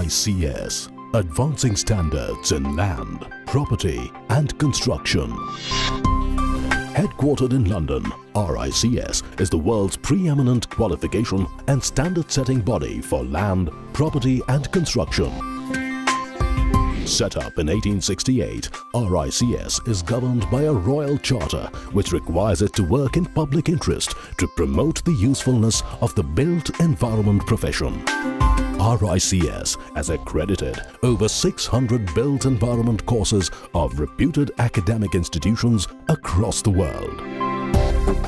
RICS, Advancing Standards in Land, Property and Construction. Headquartered in London, RICS is the world's preeminent qualification and standard-setting body for land, property and construction. Set up in 1868, RICS is governed by a royal charter which requires it to work in public interest to promote the usefulness of the built environment profession. RICS has accredited over 600 built environment courses of reputed academic institutions across the world.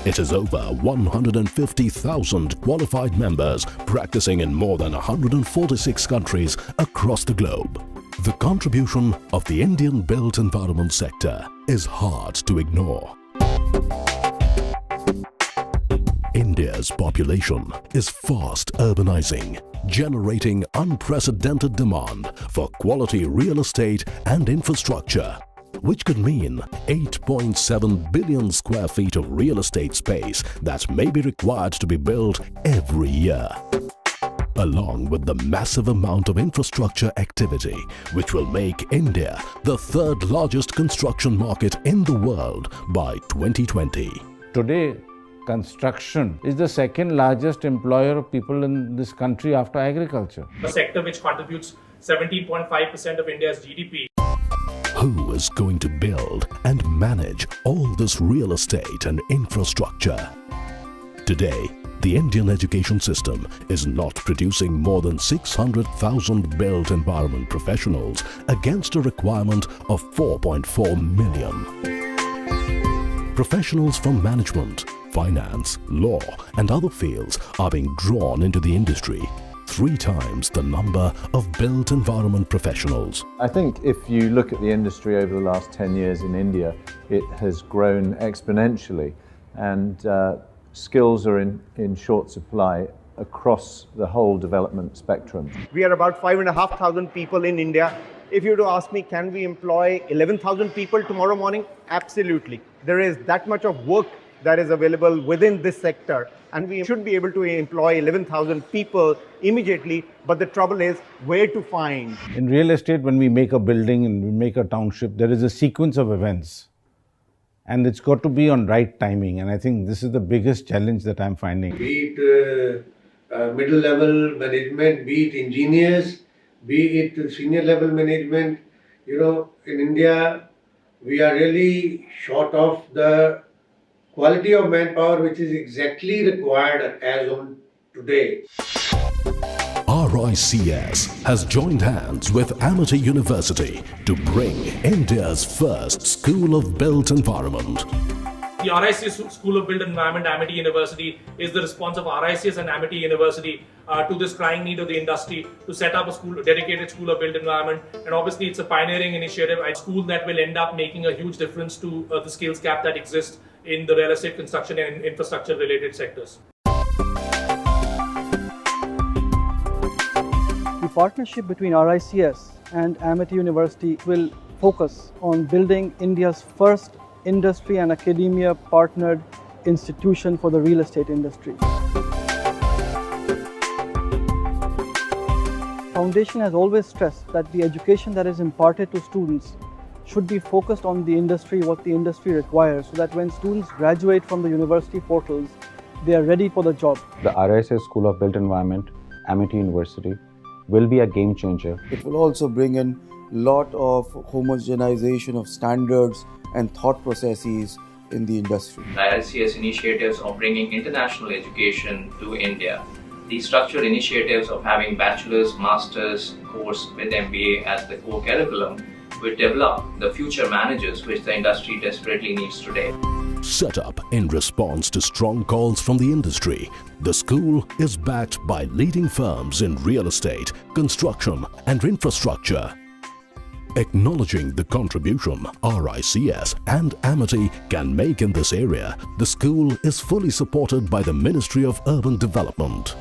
It has over 150,000 qualified members practicing in more than 146 countries across the globe. The contribution of the Indian built environment sector is hard to ignore. India's population is fast urbanizing, generating unprecedented demand for quality real estate and infrastructure, which could mean 8.7 billion square feet of real estate space that may be required to be built every year, along with the massive amount of infrastructure activity, which will make India the third largest construction market in the world by 2020. Today, construction is the second largest employer of people in this country after agriculture. A sector which contributes 17.5% of India's GDP. Who is going to build and manage all this real estate and infrastructure? Today, the Indian education system is not producing more than 600,000 built environment professionals against a requirement of 4.4 million. Professionals from management, finance, law and other fields are being drawn into the industry, 3 times the number of built environment professionals. I think if you look at the industry over the last 10 years in India, it has grown exponentially, and skills are in short supply across the whole development spectrum. We are about 5,500 people in India. If you were to ask me, can we employ 11,000 people tomorrow morning? Absolutely. There is that much of work that is available within this sector, and we should be able to employ 11,000 people immediately, but the trouble is where to find. In real estate, when we make a building and we make a township, there is a sequence of events. And it's got to be on right timing, and I think this is the biggest challenge that I'm finding. Be it middle level management, be it engineers, be it senior level management, in India, we are really short of the quality of manpower which is exactly required as on today. RICS has joined hands with Amity University to bring India's first School of Built Environment. The RICS School of Built Environment, Amity University, is the response of RICS and Amity University to this crying need of the industry to set up a dedicated School of Built Environment. And obviously it's a pioneering initiative, a school that will end up making a huge difference to the skills gap that exists in the real estate, construction and infrastructure related sectors. The partnership between RICS and Amity University will focus on building India's first industry and academia partnered institution for the real estate industry. Foundation has always stressed that the education that is imparted to students should be focused on the industry, what the industry requires, so that when students graduate from the university portals, they are ready for the job. The RICS School of Built Environment, Amity University, will be a game changer. It will also bring in a lot of homogenization of standards and thought processes in the industry. The RICS initiatives of bringing international education to India, the structured initiatives of having bachelor's, master's course with MBA as the core curriculum will develop the future managers which the industry desperately needs today. Set up in response to strong calls from the industry, the school is backed by leading firms in real estate, construction and infrastructure. Acknowledging the contribution RICS and Amity can make in this area, the school is fully supported by the Ministry of Urban Development.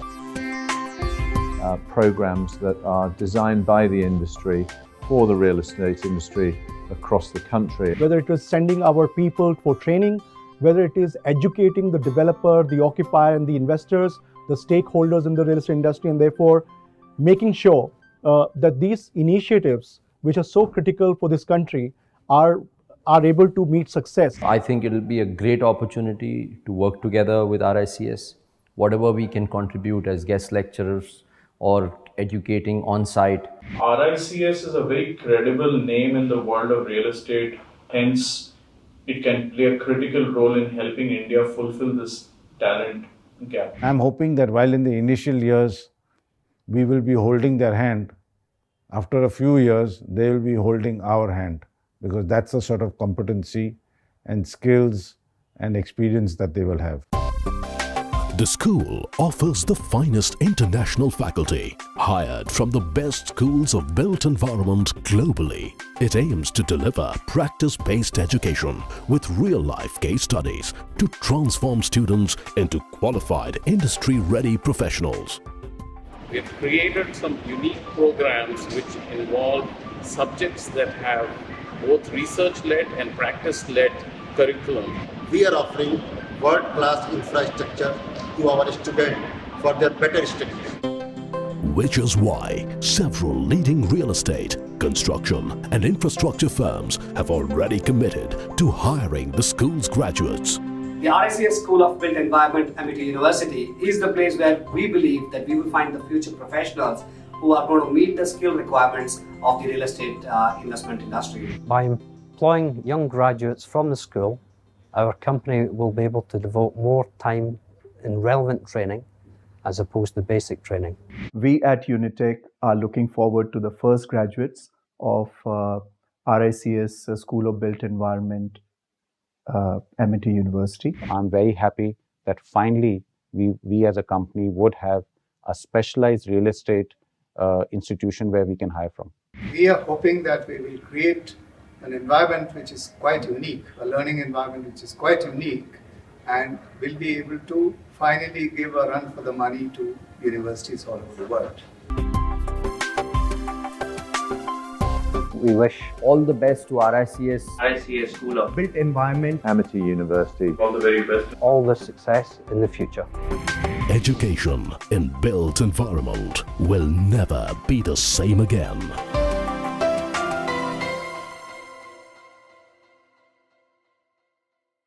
Programs that are designed by the industry for the real estate industry across the country. Whether it was sending our people for training, whether it is educating the developer, the occupier and the investors, the stakeholders in the real estate industry, and therefore making sure that these initiatives, which are so critical for this country, are able to meet success. I think it'll be a great opportunity to work together with RICS. Whatever we can contribute as guest lecturers or educating on-site. RICS is a very credible name in the world of real estate, hence it can play a critical role in helping India fulfill this talent gap. I'm hoping that while in the initial years we will be holding their hand, after a few years they will be holding our hand, because that's the sort of competency and skills and experience that they will have. The school offers the finest international faculty, hired from the best schools of built environment globally. It aims to deliver practice-based education with real-life case studies to transform students into qualified industry-ready professionals. We've created some unique programs which involve subjects that have both research-led and practice-led curriculum. We are offering world-class infrastructure to our students for their better studies. Which is why several leading real estate, construction and infrastructure firms have already committed to hiring the school's graduates. The RICS School of Built Environment, Amity University, is the place where we believe that we will find the future professionals who are going to meet the skill requirements of the real estate investment industry. By employing young graduates from the school, our company will be able to devote more time in relevant training as opposed to basic training. We at Unitech are looking forward to the first graduates of RICS School of Built Environment, Amity University. I'm very happy that finally we as a company would have a specialized real estate institution where we can hire from. We are hoping that we will create an environment which is quite unique, a learning environment which is quite unique, and will be able to finally give a run for the money to universities all over the world. We wish all the best to RICS School of Built Environment, Amity University. All the very best. All the success in the future. Education in built environment will never be the same again.